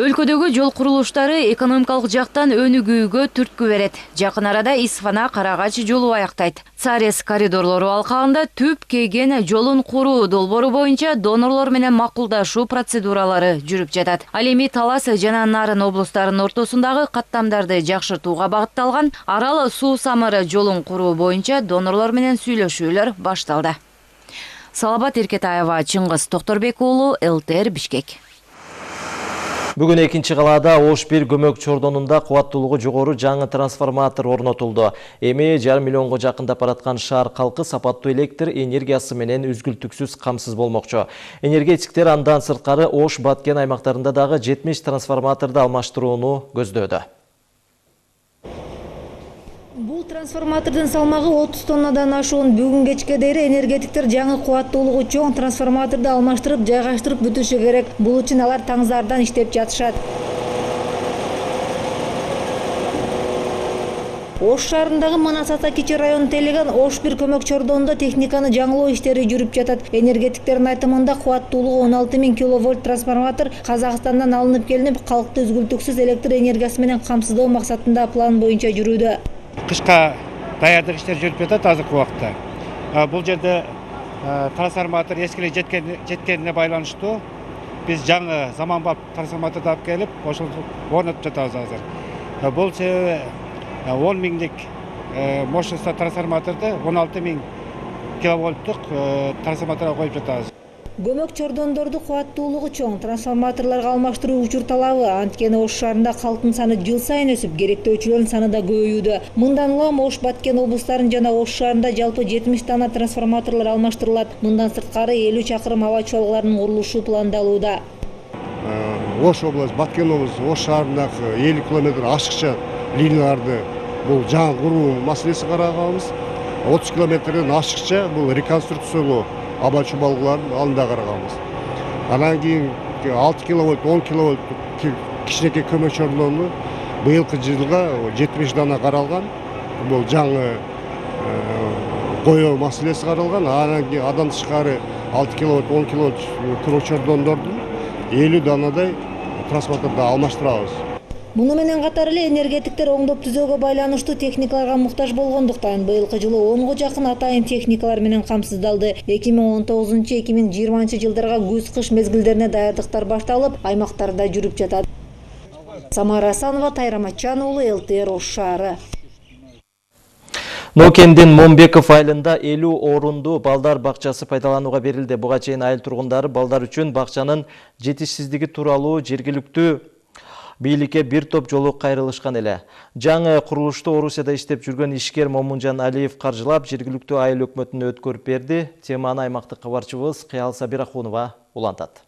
Өлкөдөгү жол курулуштары экономикалык жактан өнүгүүгө түрткү берет. Жакын арада Исфана Карагач жолу аяктайт. Царес коридорлору алкагында түп кеген жолун куруу долбоору боюнча донорлор менен макулдашуу процедуралары жүрүп жатат. Ал эми Талас жана Нарын облустарынын ортосундагы каттамдарды жакшыртууга багытталган Арал Суу-Самыр жолун куруу боюнча донорлор менен сүйлөшүүлөр башталды. Салабат Эркетаева, Чыңгыз Токторбек уулу, ЛТР Бишкек. Бүгүн экинчи калаада Ош 1 көмөк чордонунда кубаттуулугу жогору жаңы трансформатор орнотулду. Эми 1,5 миллионго жакындап бараткан шаар калкы сапаттуу электр энергиясы менен үзгүлтүксүз камсыз болмокчу. Энергетиктер андан сырткары Ош, Баткен аймактарында дагы 70 трансформаторду алмаштырууну көздөөдө. Бул трансформатордун салмагы 30 тоннадан ашуун. Бүгүн кечке дейре энергетиктер жаңы кубаттуулугу чоң трансформаторду алмаштырып, жайгаштырып бүтүшү керек. Бул үчүн алар таңзардан иштеп жатышат. Ош шаарындагы Манас-Ата кичи районун тейлеген Ош 1 көмөк чордонунда техниканы жаңылоо иштери жүрүп жатат. Энергетиктердин айтымында кубаттуулугу 16 000 киловольт трансформатор Казакстандан алынып келинип, калкты үзгүлтүксүз электр энергиясы менен камсыздоо максатында план боюнча жүрүүдө. Кышка даярдык иштери жүрүп жатат азыркы убакта. Бул жерде трансформатор эскилик жеткенине байланыштуу Biz жаңы заманбап трансформатор тап келіп, ошол орнотуп жатабыз азыр. Бул себеби 10 миңдик мощността трансформаторду 16 миң киловольттук трансформаторга коюп жатабыз. Көмөк чордондорду кубаттуулугу чоң трансформаторлорго алмаштыруу учур талабы, анткени Ош шаарында калктын саны жыл сайын өсүп, керектөөчүлөрдүн саны да көбөйүүдө. Мындан улам Ош, Баткен облустарын жана Ош шаарында жалпы 70 дана трансформаторлор алмаштырылат. Мындан сырткары 50 чакырым аба чуалгаларынын курулушу пландалууда. Ош областы, Баткен областы, Ош шаарындагы 50 километр ашыкча линияларды бул жаңы куруу маселеси караганбыз. 30 километрден ашыкча бул реконструкциялоо аба чубалгыларын алдында караганбыз. Анан кийин 6 киловольт, 10 киловольт кичинекей көмөк чордону быйылкы жылга 70 дана каралган. Бул жаңы коюу маселеси каралган. Анан кийин адан тышкары 6 киловольт, 10 киловольт көмөк чордондордун 50 данадай трансформаторду алмаштырабыз. Муну менен катар эле энергетиктер оңдоп түзөөгө байланыштуу техникаларга муктаж болгондуктан быйылкы жылы 10го жакын атайын техникалар менен камсыздалды. 2019-2020 жылдарга күз-кыш мезгилдерине даярдыктар башталып, аймактарда жүрүп жатат. Самара Асанова, Тайра Матчан уулу, ЛТР Ош шаары. Нокендин Момбеков айылында 50 орунду балдар бакчасы пайдаланууга берилди. Буга чейин айыл тургундары балдар үчүн бакчанын жетишсиздиги тууралуу жергиликтүү бийликке бир топ жолу кайрылышкан эле. Жаңы курулушту Орусияда иштеп жүргөн ишкер Момунжан Алиев каржылап, жергиликтүү айыл өкмөтүнө өткөрүп берди. Теманы аймактык кабарчыбыз Кыял Сабирахунова улантат.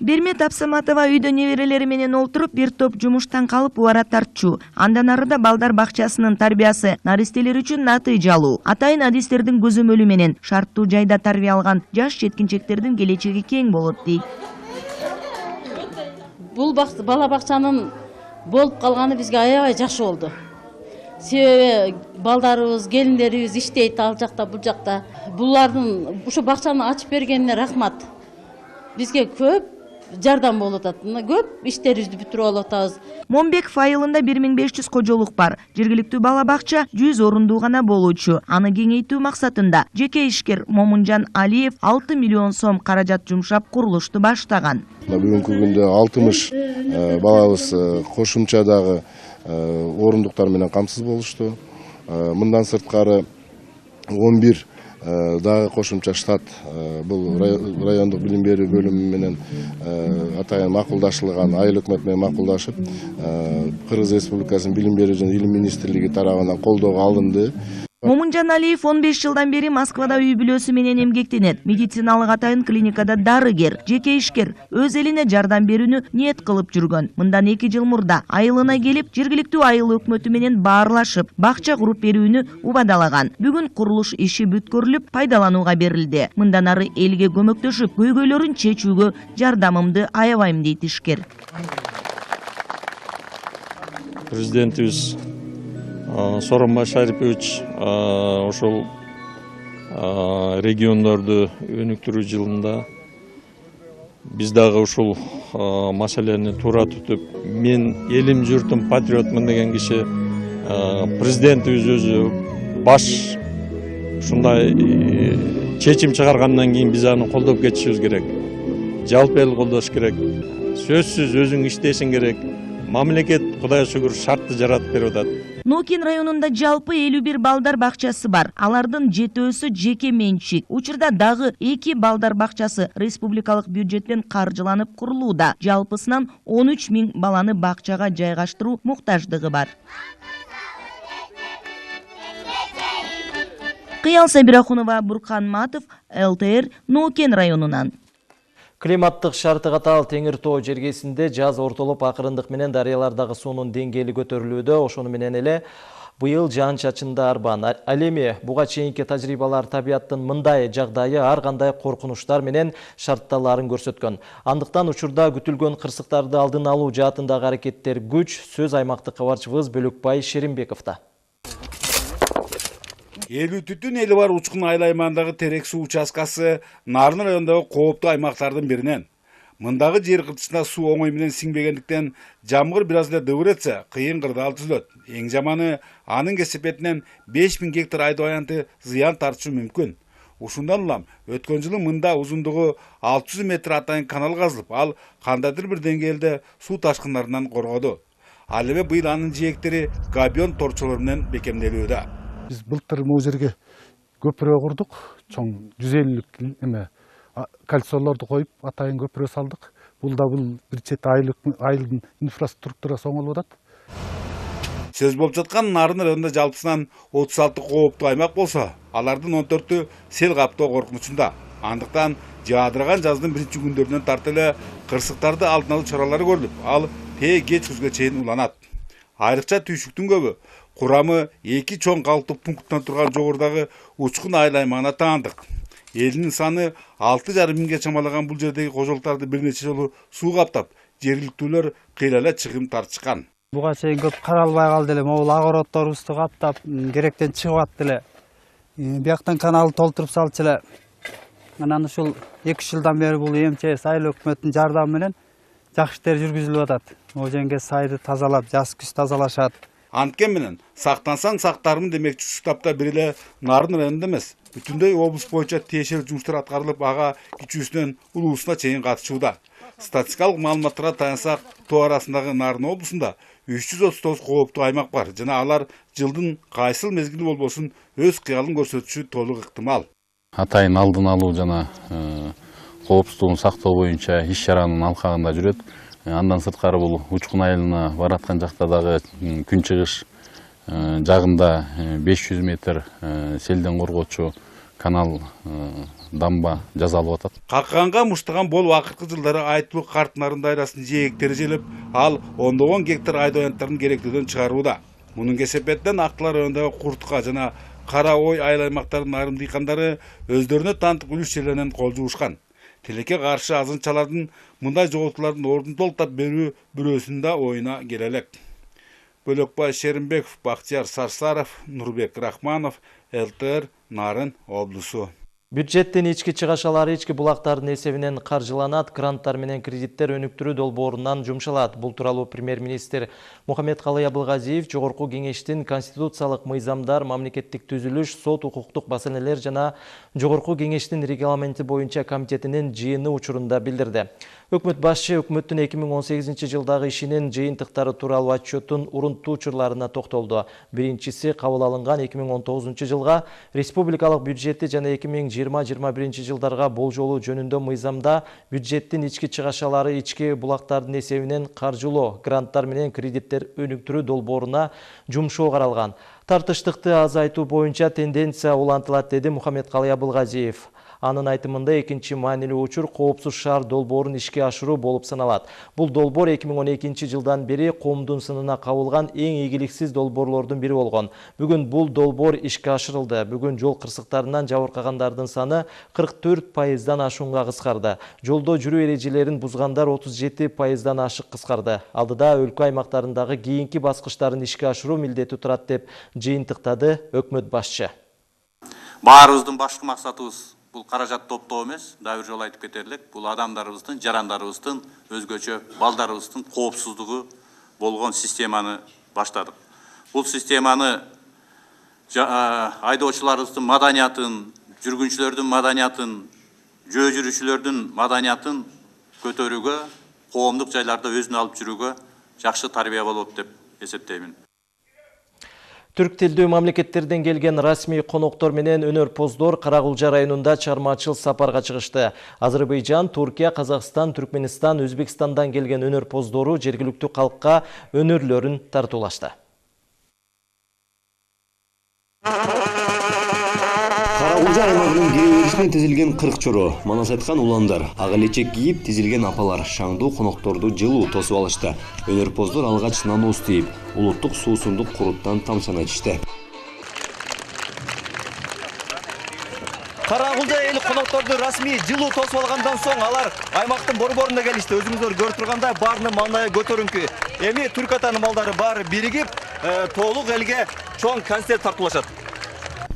Бермет Апсаматова үйдө неберелери менен олтуруп, бир топ жумуштан калып убара тартчу. Андан арыда балдар бакчасынын тарбиясы, наристелер үчүн натыйжалуу. Атайын адистердин көзөмөлү менен шарттуу жайда тарбия алган жаш жеткинчектердин келечеги кең болот дейт. Бул бала бакчанын болуп калганы бизге аябай жакшы болду. Себеби балдарыбыз, келиндерибиз иштейт ал жакта, бул жакта. Булардын ушу бакчаны ачып бергенине рахмат. Бизге көп жардам болуп атат. Көп иштерибизди бүтүрүп алып атабыз. Момбеков айылында 1500 кожолук бар. Жергиликтүү бала бакча 100 орундуу гана болуучу. Аны кеңейтүү максатында жеке ишкер Момунжан Алиев 6 миллион сом каражат жумшап курулушту баштаган. Бүгүнкү күндө 60 балабыз кошумчадагы орундуктар менен камсыз болушту. Мындан сырткары 11 дагы кошумча штат бул райондук билим берүү бөлүмү менен атайын макулдашылган, айыл өкмөтү менен макулдашып, Кыргыз Республикасынын билим берүү жана илим министрлиги тарабынан колдоого алынды. Момунжан Алиев 15 жылдан бери Москвада үй бүлөсү менен эмгектенет. Медициналык атайын клиникада дарыгер, жеке ишкер, өз элине жардам берүүнү ниет кылып жүргөн. Мындан 2 жыл мурда айылына келип, жергиликтүү айыл өкмөтү менен баарлашып, бакча куруп берүүнү убадалаган. Бүгүн курулуш иши бүткөрүлүп, пайдаланууга берилди. Мындан ары элге көмөктөшүп, көйгөйлөрүн чечүүгө жардамымды аябайм дейт ишкер. Президентибиз Сооронбай Шарипович ошол региондорду өнүктүрүү жылында биз дагы ушул маселени туура tutуп, мен элим журтум патриотмун деген киши президентибиз өзү баш ушундай чечим чыгаргандан кийин биз аны колдоп кетишибиз керек. Жалпы эл колдош керек. Сөзсүз өзүң иштешиң керек. Мамлекет Кудайга шүгүр шартты жаратып берип атат. Нокен районунда жалпы 51 балдар бакчасы бар. Алардын 7-өсү жеке менчик. Учурда дагы 2 балдар бакчасы республикалык бюджеттен каржыланып курулууда. Жалпысынан 13 миң баланы бакчага жайгаштыруу муктаждыгы бар. Кыял Сабирахунова, Буркан Матов, ЛТР, Нокен районунан. Климаттык шарты катаал Теңир тоо жергесинде жаз ортолуп акырындык менен дарыялардагы суунун деңгээли көтөрүлүүдө. Ошону менен эле быйыл жаан-чачында арбан. Ал эми буга чейинки тажрыйбалар табиаттын мындай жагдайы ар кандай коркунучтар менен шартталаарын көрсөткөн. Андыктан учурда күтүлгөн кырсыктарды алдын алуу жаатындагы аракеттер күч. Сөз аймактык кабарчыбыз Бөлөкбай Шеримбековдо. 50 түтүн эли бар Учкун айыл аймагындагы терек суу участкасы Нарын районундагы кооптуу аймактардын биринен. Мындагы жер кыртысына суу оңой менен сиңбегендиктен жамгыр бир аз эле дыбыр этсе, кыйын кырдаал түзүлөт. Эң жаманы анын кесепетинен 5000 гектар айдоо аянты зыян тартышы мүмкүн. Ушундан улам өткөн жылы мында узундугу 600 метр атайын канал казылып, ал кандайдыр бир деңгээлде суу ташкындарынан коргоду. Ал эми быйыл анын жээктери габион торчолор менен бекемделүүдө. Биз былтыр могу жерге көпүрө курдук, чоң 150 эме кольцолорду коюп, атайын көпүрө салдык. Бул бир чети айылдын инфраструктурасы оңолуп атат. Сөз болуп жаткан Нарын районунда жалпысынан 36 кооптуу аймак болсо, алардын 14-ü сел каптоо коркунучунда. Андыктан жаадырган жаздын биринчи күндөрүнөн тартып эле кырсыктарды алдын алуу чаралары көрүлүп, ал кеч күзгө чейин уланат. Айрыкча түйшүктүн көбү курамы 2 чоң калктуу пункттан турган жогорудагы учкун айыл аймагына таандык. Элдин саны 6,5 миңге чамалаган бул жердеги кожолуктарды бир нече жолу суу каптап, жергиликтүүлөр кыйла эле чыгым тартышкан. Буга чейин көп каралбай калды эле, могул огороддорубузду каптап, керектен чыгып атты эле. Бияктан каналды толтуруп салчу эле. Анан ушул 2 жылдан бери бул МЧС айыл өкмөттүн жардамы менен жакшы иштер жүргүзүлүп атат. Могу жерге сайды тазалап, жаз күз тазалашат. Анткен менен сактансаң сактармын демекчи ушул тапта бир эле Нарын районунда эмес, бүтүндөй облус боюнча тиешелүү жумуштар аткарылып, ага кичүүсүнөн улуусуна чейин катышууда. Статистикалык маалыматтарга таянсак, тоо арасындагы Нарын облусунда 339 кооптуу аймак бар жана алар жылдын кайсыл мезгили болбосун өз кыялын көрсөтүшү толук ыктымал. Атайын алдын алуу жана коопсуздугун сактоо боюнча иш чаранын алкагында жүрөт. Андан сырткары бул учкун айылына бараткан жакта дагы күнчыгыш жагында 500 метр селден коргоочу канал дамба жасалып атат. Какканга муштаган бол акыркы жылдары айтылуу картнарын дайрасын жээктери желеп, ал ондогон гектар айдоо аянттарын керектүүдөн чыгарууда. Мунун кесепетинен Актылар районундагы Куртка жана Кара Ой айыл аймактарынын айрым дыйкандары өздөрүнө таандык үлүш жерлеринен кол жуушкан. Тилекке каршы азынчалардын мындай жоготуулардын ордун толтап берүү бирөөсүнүн да оюна келе элек. Бөлөкбай Шеримбеков, Бактияр Сарсаров, Нурбек Рахманов, ЛТР, Нарын облусу. Бюджеттин ички чыгашалары ички булактардын эсебинен каржыланат, гранттар менен кредиттер өнүктүрүү долбоорунан жумшалат. Бул тууралуу премьер-министр Мухаммедкалый Абылгазиев Жогорку кеңештин конституциялык мыйзамдар, мамлекеттик түзүлүш, сот укуктук маселелер жана Жогорку кеңештин регламенти боюнча комитетинин жыйыны учурунда билдирди. Өкмөт башчы өкмөттүн 2018 жылдагы ишинин жыйынтыктары тууралуу отчеттун урунттуу учурларына токтолду. Биринчиси кабыл алынган 2019 жылга республикалык бюджети жана 2020-21 жылдарга болжолуу жөнүндө мыйзамда бюджеттин ички чыгашалары ички булактардын эсебинен каржылоо, гранттар менен кредиттер өнүктүрүү долбооруна жумшоо каралган. Тартыштыкты азайтуу боюнча тенденция улантылат, деди Мухаммедкалый Абылгазиев. Анын айтымында экинчи маанилүү учур коопсуз шаар долбоорун ишке ашыруу болуп саналат. Бул долбоор 2012 жылдан бери коомдун сынына кабылган эң ийгиликсиз долбоорлордун бири болгон. Бүгүн бул долбоор ишке ашырылды. Бүгүн жол кырсыктарынан жабыркагандардын саны 44%дан ашуунга кыскарды. Жолдо жүрүү эрежелерин бузгандар 37%дан ашык кыскарды. Алдыда өлкө аймактарындагы кийинки баскычтарын ишке ашыруу милдети турат деп жыйынтыктады өкмөт башчы. Баарыбыздын башкы максатыбыз бул каражат топтоо эмес, дагы бир жолу айтып кетерлик, бул адамдарыбыздын, жарандарыбыздын, өзгөчө балдарыбыздын коопсуздугу болгон системаны баштадык. Бул системаны айдоочуларыбыздын маданиятын, жүргүнчүлөрдүн маданиятын, жөө жүрүүчүлөрдүн маданиятын көтөрүүгө, коомдук жайларда өзүн алып жүрүүгө жакшы тарбия болот деп эсептеймин. Түрк тилдүү мамлекеттерден келген расмий коноктор менен өнөрпоздор Каракулжа районунда чармачыл сапарга чыгышты. Азербайжан, Туркия, Казакстан, Түркменистан, Өзбекстандан келген өнөрпоздору жергиликтүү калкка өнөрлөрүн тартуулашты. Каракулжа аймагынын кире беришинен тизилген 40 чоро, манас айткан уландар, ак элечек кийип тизилген апалар шаңдуу конокторду жылуу тосуп алышты. Өнөрпоздор алгач намус тийип, улуттук суусундук куруттан тамшаны айтышты. Каракулжа эли конокторду расмий жылуу тосуп алгандан соң алар аймактын борборунда келишти. Өзүңүздөр көрүп тургандай баарынын маңдайы көтөрүңкү. Эми түрк атанын балдары баары биригип, толук элге чоң концерт тартуулашат.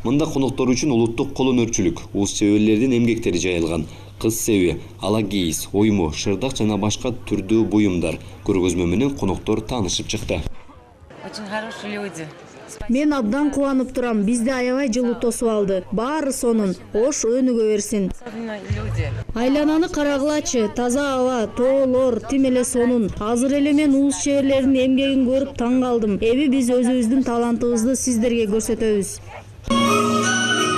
Мында коноктор үчүн улуттук кол өнөрчүлүк, уус чеберлердин эмгектери жайылган. Кыз себи, ала кийиз, ойму, шырдак жана башка түрдүү буюмдар көргөзмө менен коноктор таанышып чыкты. Очень хорошие люди. Мен абдан кубанып турам. Бизди аябай жылуу тосуп алды. Баары сонун. Ош өнүгө берсин. Айлананы карагылачы. Таза аба, тоолор тим эле сонун. Азыр эле мен улус чеберлердин эмгегин көрүп таң калдым. Эми биз өзүбүздүн талантыбызды сиздерге көрсөтөбүз.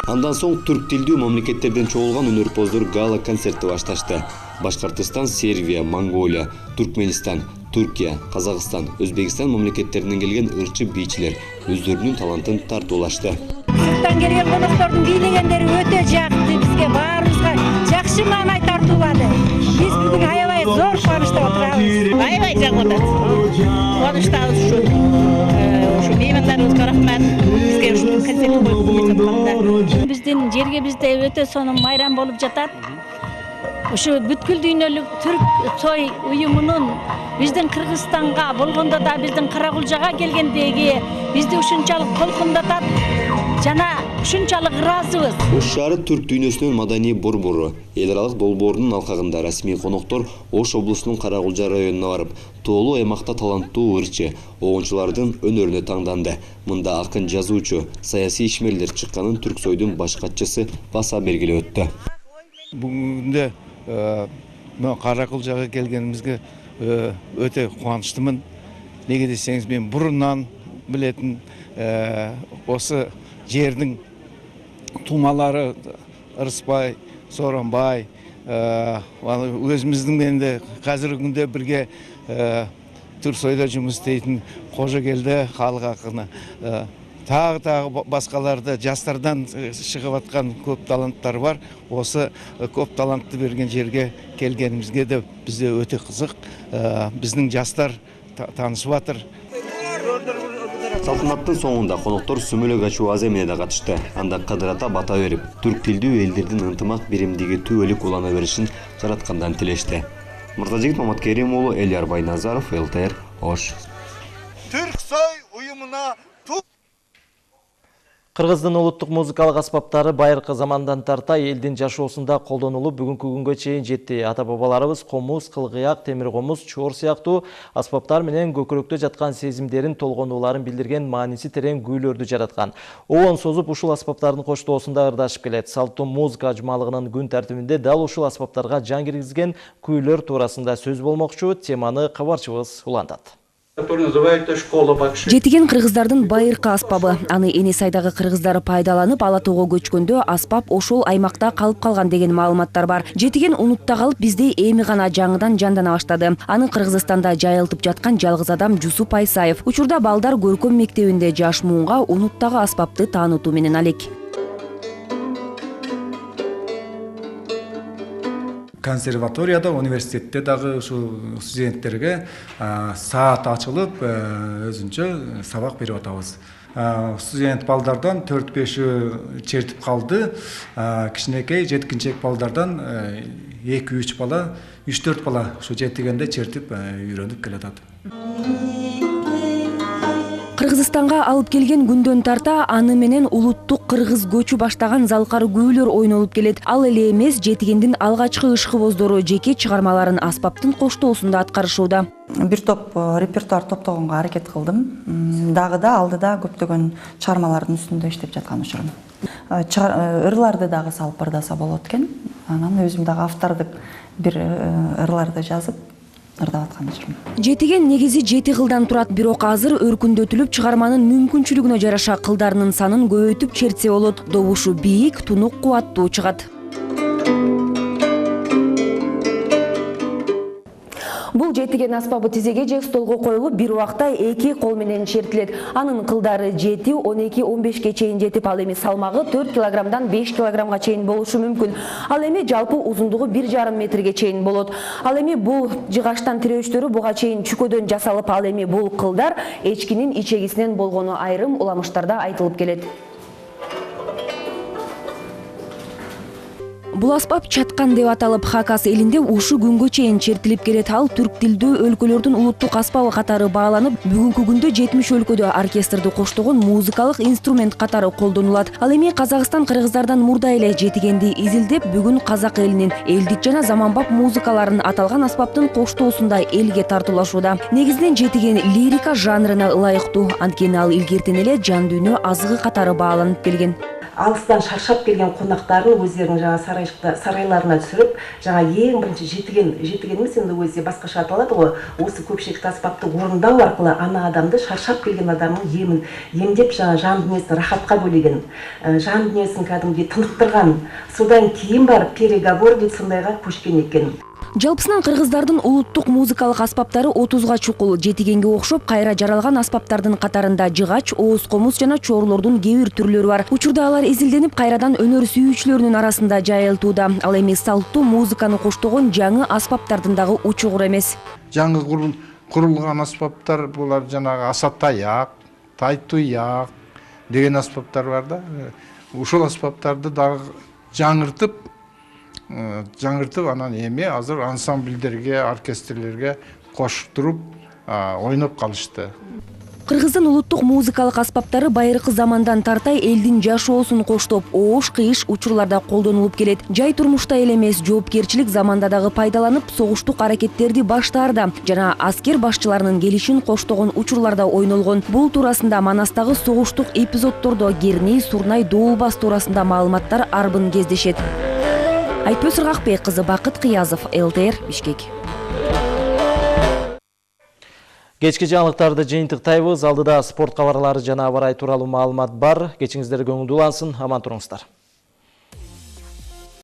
Андан соң түрк тилдүү мамлекеттерден чогулган өнөрпоздор гала концертти башташты. Башкортостон, Сербия, Монголия, Туркменистан, Түркия, Казакстан, Өзбекстан мамлекеттеринен келген ырчы бийчилер өздөрүнүн талантын тартуулашты. Сырттан келген коноктордун бийлегендери өтө жакты, бизге баарыбызга жакшы маанай тартуулады. Биз бүгүн аябай зор кубанычта отурабыз. Аябай жагып атат. Кубанычтабыз ушу меймандарыбызга рахмат. Бизге ушул концерт коюп жатканда. Биздин жерге бизде өтө сонун майрам болуп жатат. Ушу бүткүл дүйнөлүк түрк той уюмунун биздин Кыргызстанга болгондо да биздин Каракулжага келгендеги бизди ушунчалык колкундатат жана ушунчалык ыраазыбыз. Ош шаары түрк дүйнөсүнүн маданий борбору. Эл аралык долбоорунун алкагында расмий коноктор Ош облусунун Каракулжа районуна барып, тоолуу аймакта таланттуу ырчы, оңчулардын өнөрүнө таңданды. Мында акын, жазуучу, саясий ишмерлер чыкканын Түрксойдун баш катчысы баса бергиле өттү. Бүгүндө мен Каракулжага келгенимизге өтө кубанычтымын. Неге десеңиз, мен бурундан билетин осы жердин тумалары Ырысбай, Сооронбай, өзүмүздүн менен де азыркы күндө бирге Түрксойдо жумуш иштейтин Кожокелде халық акыны, тағы басқаларды жастардан шығып атқан көп таланттар бар. Осы көп талантты берген жерге келгенімізге де бізде өте қызық. Біздің жастар танысып атыр. Салтанаттын соңунда коноктор сүмөлөк ачуу аземине да катышты. Анда кыдырата бата берип, түрк тилдүү элдердин ынтымак биримдиги түбөлүк улана беришин жараткандан тилешти. Мырзажигит Маматкерим уулу, Элияр Байназаров, ЛТР, Ош. Түрксой уюмуна Кыргыздын улуттук музыкалык аспаптары байыркы замандан тарта элдин жашоосунда колдонулуп бүгүнкү күнгө чейин жетти. Ата-бабаларыбыз комуз, кылгыяк, темир комуз, чоор сыяктуу аспаптар менен көкүрөктө жаткан сезимдерин, толгонуларын билдирген мааниси терең күүлөрдү жараткан. Оон созуп ушул аспаптардын коштоосунда ырдашып келет. Салттуу музыка жумалыгынын күн тартибинде дал ушул аспаптарга жан киргизген күүлөр туурасында сөз болмокчу. Теманы кабарчыбыз улантат. Жетиген кыргыздардын байыркы аспабы. Аны эне сайдагы кыргыздар пайдаланып, ала тоого көчкөндө аспап ошол аймакта калып калган деген маалыматтар бар. Жетиген унутта калып, бизде эми гана жаңыдан жандана баштады. Аны Кыргызстанда жайылтып жаткан жалгыз адам Жусуп Айсаев. Учурда балдар көркөм мектебинде жаш муунга унуттагы аспапты таанытуу менен алек. Консерваторияда, университетте дагы ушул студенттерге саат ачылып, өзүнчө сабак берип атабыз. Студент балдардан 4-5 чертип калды. Кичинекей жеткинчек балдардан 2-3 бала, 3-4 бала ушу жетигенде чертип үйрөнүп келатат. Кыргызстанга алып келген күндөн тарта аны менен улуттук кыргыз көчү баштаган залкар күүлөр ойнолуп келет. Ал эле эмес, жетигендин алгачкы ышкыбоздору жеке чыгармаларын аспаптын коштоосунда аткарышууда. Бир топ репертуар топтогонго аракет кылдым. Дагы да алдыда көптөгөн чыгармалардын үстүндө иштеп жаткан учурум. Ырларды дагы салып ырдаса болот экен. Анан өзүм дагы автордук бир ырларды жазып Жетиген негизи 7 кылдан турат, бирок азыр өркүндөтүлүп, чыгарманын мүмкүнчүлүгүнө жараша кылдарынын санын көбөйтүп чертсе болот. Добушу бийик, тунук, кубаттуу чыгат. Бул жетиген аспабы тизеге же столго коюлуп, бир убакта 2 кол менен чертилет. Анын кылдары 7, 12, 15ке чейин жетип, ал эми салмагы 4 килограммдан 5 килограммга чейин болушу мүмкүн. Ал эми жалпы узундугу 1,5 метрге чейин болот. Ал эми бул жыгачтан тирөөчтөрү буга чейин чүкөдөн жасалып, ал эми бул кылдар эчкинин ичегисинен болгону айрым уламыштарда айтылып келет. Бул аспап чаткан деп аталып, Хакас элинде ушу күнгө чейин чертилип келет. Ал түрк тилдүү өлкөлөрдүн улуттук аспабы катары бааланып, бүгүнкү күндө 70 өлкөдө оркестрди коштогон музыкалык инструмент катары колдонулат. Ал эми Казакстан кыргыздардан мурда эле жетигенди изилдеп, бүгүн казак элинин элдик жана заманбап музыкаларын аталган аспаптын коштоосунда элге тартуулашууда. Негизинен жетиген лирика жанрына ылайыктуу, анткени ал илгертен эле жан дүйнө азыгы катары бааланып келген. Алыстан шаршап келген қонақтарын өздерінің жаңа сарайларына түсіріп, жаңа ең бірінші жетігеніміз енді өзі басқаша аталады ғой, осы көпшілікті аспапты орындау арқылы ана адамды шаршап келген адамның емін емдеп, жаңа жан дүниесін рахатқа бөлеген, жан дүниесін кәдімгідей тынықтырған, содан кейін барып переговор дейді сондайға көшкен екен. Жалпысынан кыргыздардын улуттук музыкалык аспаптары 30га чукул. Жетигенге окшоп кайра жаралган аспаптардын катарында жыгач, ооз комуз жана чорлордун кээ бир түрлөрү бар. Учурда алар изилденип, кайрадан өнөр сүйүүчүлөрүнүн арасында жайылтууда. Ал эми салттуу музыканы коштогон жаңы аспаптардын дагы учугур эмес. Жаңы курулган аспаптар булар жанагы асатаяк, тайтуяк деген аспаптар бар да. Ушул аспаптарды дагы жаңыртып анан эми азыр ансамбльдерге, оркестрлерге коштуруп ойноп калышты. Кыргыздын улуттук музыкалык аспаптары байыркы замандан тартай элдин жашоосун коштоп, оош, кыйыш учурларда колдонулуп келет. Жай турмушта эле эмес, жоопкерчилик заманда дагы пайдаланып, согуштук аракеттерди баштаарда жана аскер башчыларынын келишин коштогон учурларда ойнолгон. Бул туурасында Манастагы согуштук эпизоддордо Герней, Сурнай, Доолбас туурасында маалыматтар арбын кездешет. Айтпөз Ыргакбек кызы, Бакыт Кыязов, ЛТР, Бишкек. Кечки жаңылыктарды жыйынтыктайбыз. Алдыда спорт кабарлары жана аба ырайы тууралуу маалымат бар. Кечиңиздер көңүлдүү улансын. Аман туруңуздар.